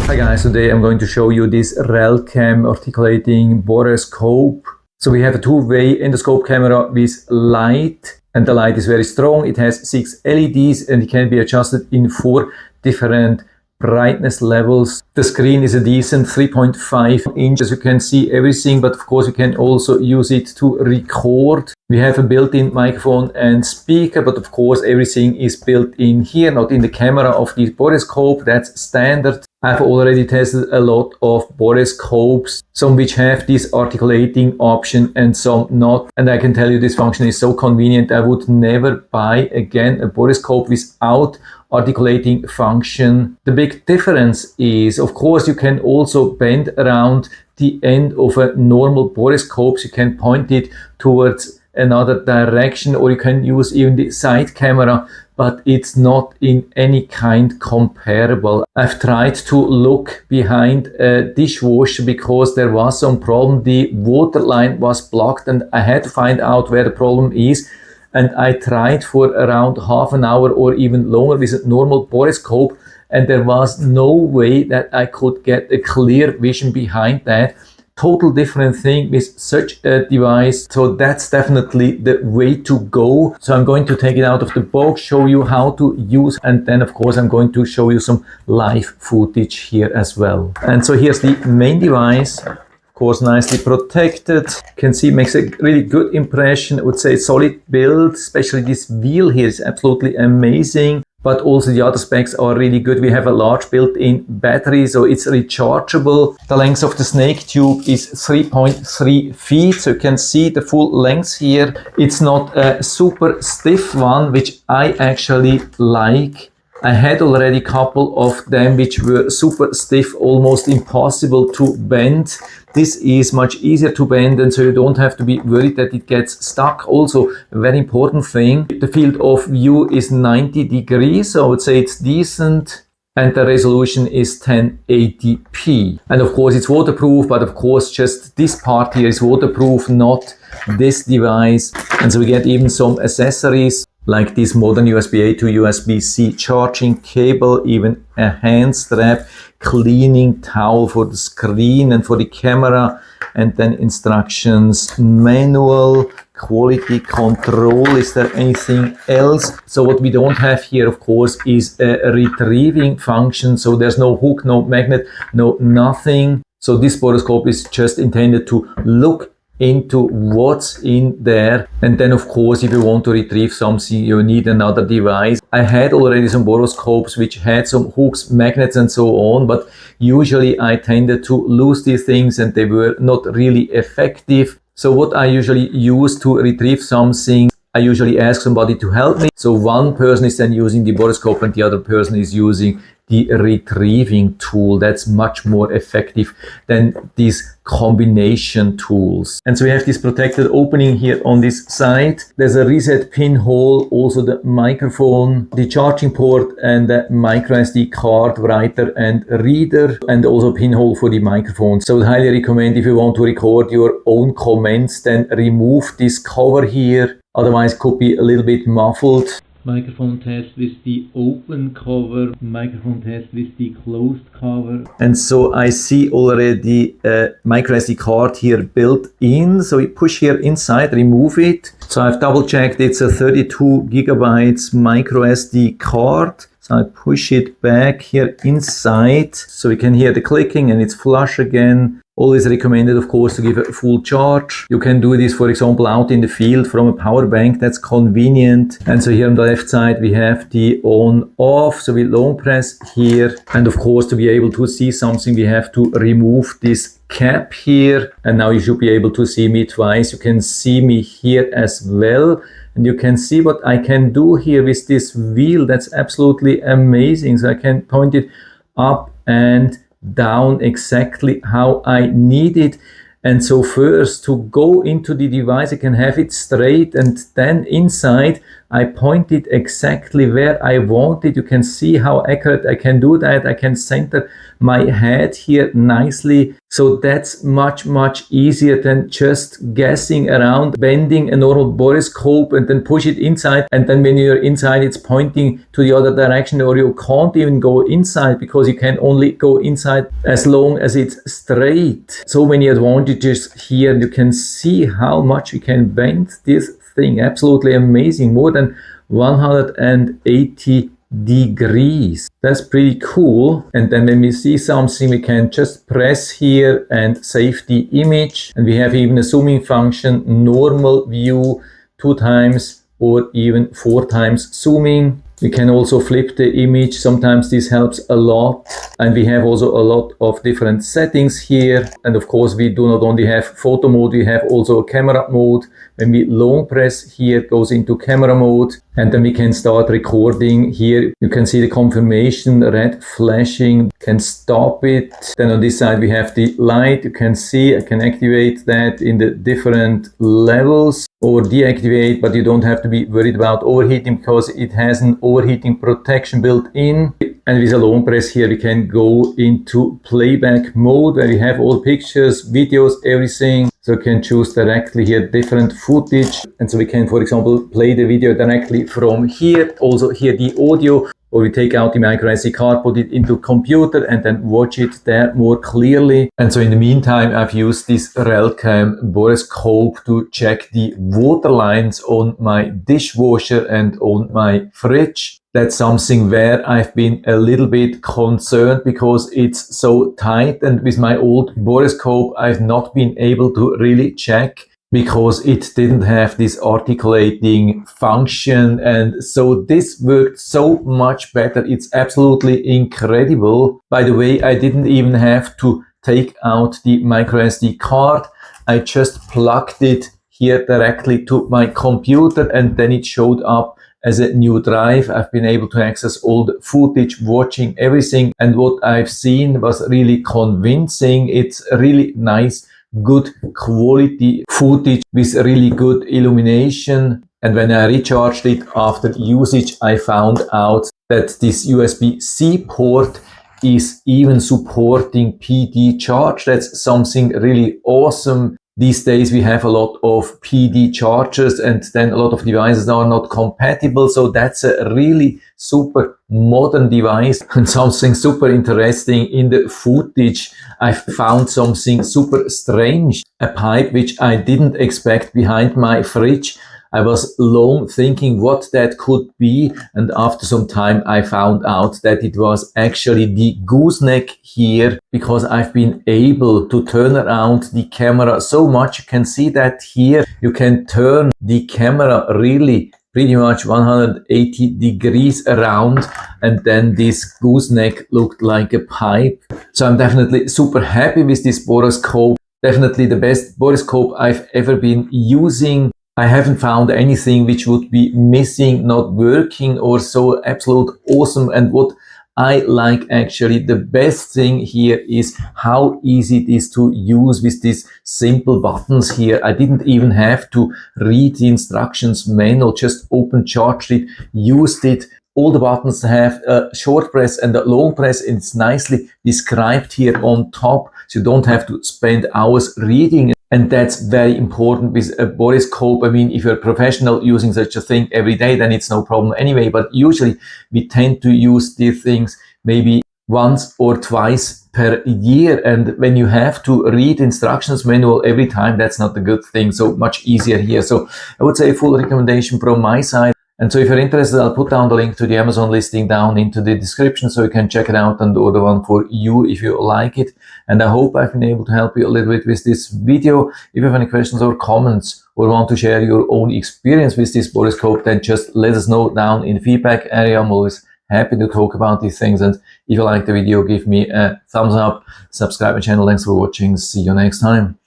Hi guys, today I'm going to show you this Ralcam articulating Borescope. So we have a two-way endoscope camera with light, and the light is very strong. It has 6 LEDs and it can be adjusted in 4 different brightness levels. The screen is a decent 3.5 inches. You can see everything, but of course you can also use it to record. We have a built-in microphone and speaker, but of course everything is built in here, not in the camera of the Borescope. That's standard. I've already tested a lot of Borescopes, some which have this articulating option and some not. And I can tell you this function is so convenient. I would never buy again a Borescope without articulating function. The big difference is, of course, you can also bend around the end of a normal Borescope. You can point it towards another direction, or you can use even the side camera, but it's not in any kind comparable. I've tried to look behind a dishwasher because there was some problem. The water line was blocked and I had to find out where the problem is. And I tried for around half an hour or even longer with a normal Borescope, and there was no way that I could get a clear vision behind that. Total different thing with such a device. So that's definitely the way to go. So I'm going to take it out of the box, show you how to use, and then of course I'm going to show you some live footage here as well. And so here's the main device. Of course, nicely protected. You can see it makes a really good impression. I would say solid build, especially this wheel here is absolutely amazing. But also the other specs are really good. We have a large built-in battery, so it's rechargeable. The length of the snake tube is 3.3 feet, so you can see the full length here. It's not a super stiff one, which I actually like. I had already a couple of them which were super stiff, almost impossible to bend. This is much easier to bend, and so you don't have to be worried that it gets stuck. Also, a very important thing, the field of view is 90 degrees, so I would say it's decent. And the resolution is 1080p. And of course it's waterproof, but of course just this part here is waterproof, not this device. And so we get even some accessories like this modern USB-A to USB-C charging cable, even a hand strap, cleaning towel for the screen and for the camera, and then instructions, manual, quality control. Is there anything else? So what we don't have here, of course, is a retrieving function. So there's no hook, no magnet, no nothing. So this Borescope is just intended to look into what's in there, and then of course if you want to retrieve something you need another device. I had already some Borescopes which had some hooks, magnets and so on, but usually I tended to lose these things and they were not really effective. So what I usually use to retrieve something, I usually ask somebody to help me. So one person is then using the Borescope and the other person is using the retrieving tool. That's much more effective than these combination tools. And so we have this protected opening here on this side. There's a reset pin hole, also the microphone, the charging port, and the micro SD card writer and reader, and also a pinhole for the microphone. So I highly recommend, if you want to record your own comments, then remove this cover here. Otherwise it could be a little bit muffled. Microphone test with the open cover, microphone test with the closed cover. And so I see already a micro SD card here built in. So we push here inside, remove it. So I've double checked, it's a 32 gigabytes micro SD card. So I push it back here inside, so we can hear the clicking and it's flush again. Always recommended, of course, to give a full charge. You can do this, for example, out in the field from a power bank. That's convenient. And so here on the left side, we have the on off. So we long press here. And of course, to be able to see something, we have to remove this cap here. And now you should be able to see me twice. You can see me here as well. And you can see what I can do here with this wheel. That's absolutely amazing. So I can point it up and down exactly how I need it. And so first, to go into the device, I can have it straight, and then inside I point it exactly where I want it. You can see how accurate I can do that. I can center my head here nicely. So that's much easier than just guessing around, bending a normal borescope and then push it inside. And then when you're inside, it's pointing to the other direction, or you can't even go inside because you can only go inside as long as it's straight. So many advantages here. You can see how much you can bend this thing. Absolutely amazing. More than 180 degrees. That's pretty cool. And then when we see something, we can just press here and save the image. And we have even a zooming function, normal view, 2 times or even 4 times zooming. We can also flip the image. Sometimes this helps a lot. And we have also a lot of different settings here. And of course, we do not only have photo mode, we have also a camera mode. When we long press here, it goes into camera mode. And then we can start recording here. You can see the confirmation, red flashing, can stop it. Then on this side, we have the light. You can see I can activate that in the different levels or deactivate, but you don't have to be worried about overheating because it has an overheating protection built in. And with a long press here, we can go into playback mode where we have all pictures, videos, everything. So you can choose directly here different footage. And so we can, for example, play the video directly from here. Also hear the audio, or we take out the micro SD card, put it into computer and then watch it there more clearly. And so in the meantime, I've used this Ralcam Borescope to check the water lines on my dishwasher and on my fridge. That's something where I've been a little bit concerned because it's so tight, and with my old Borescope I've not been able to really check because it didn't have this articulating function, and so this worked so much better. It's absolutely incredible. By the way, I didn't even have to take out the micro SD card. I just plugged it here directly to my computer and then it showed up as a new drive. I've been able to access all the footage, watching everything, and what I've seen was really convincing. It's really nice, good quality footage with really good illumination. And when I recharged it after usage, I found out that this USB-C port is even supporting PD charge. That's something really awesome. These days we have a lot of PD chargers and then a lot of devices are not compatible. So that's a really super modern device. And something super interesting in the footage, I found something super strange. A pipe which I didn't expect behind my fridge. I was long thinking what that could be, and after some time I found out that it was actually the gooseneck here, because I've been able to turn around the camera so much. You can see that here. You can turn the camera really pretty much 180 degrees around, and then this gooseneck looked like a pipe. So I'm definitely super happy with this Borescope. Definitely the best Borescope I've ever been using. I haven't found anything which would be missing, not working, or so absolute awesome. And what I like actually, the best thing here is how easy it is to use with these simple buttons here. I didn't even have to read the instructions manual, just open, charged it, used it. All the buttons have a short press and a long press, and it's nicely described here on top, so you don't have to spend hours reading. And that's very important with a Borescope. I mean, if you're a professional using such a thing every day, then it's no problem anyway. But usually we tend to use these things maybe once or twice per year. And when you have to read instructions manual every time, that's not a good thing. So much easier here. So I would say full recommendation from my side. And so if you're interested, I'll put down the link to the Amazon listing down into the description so you can check it out and order one for you if you like it. And I hope I've been able to help you a little bit with this video. If you have any questions or comments or want to share your own experience with this Borescope, then just let us know down in the feedback area. I'm always happy to talk about these things. And if you like the video, give me a thumbs up, subscribe my channel. Thanks for watching. See you next time.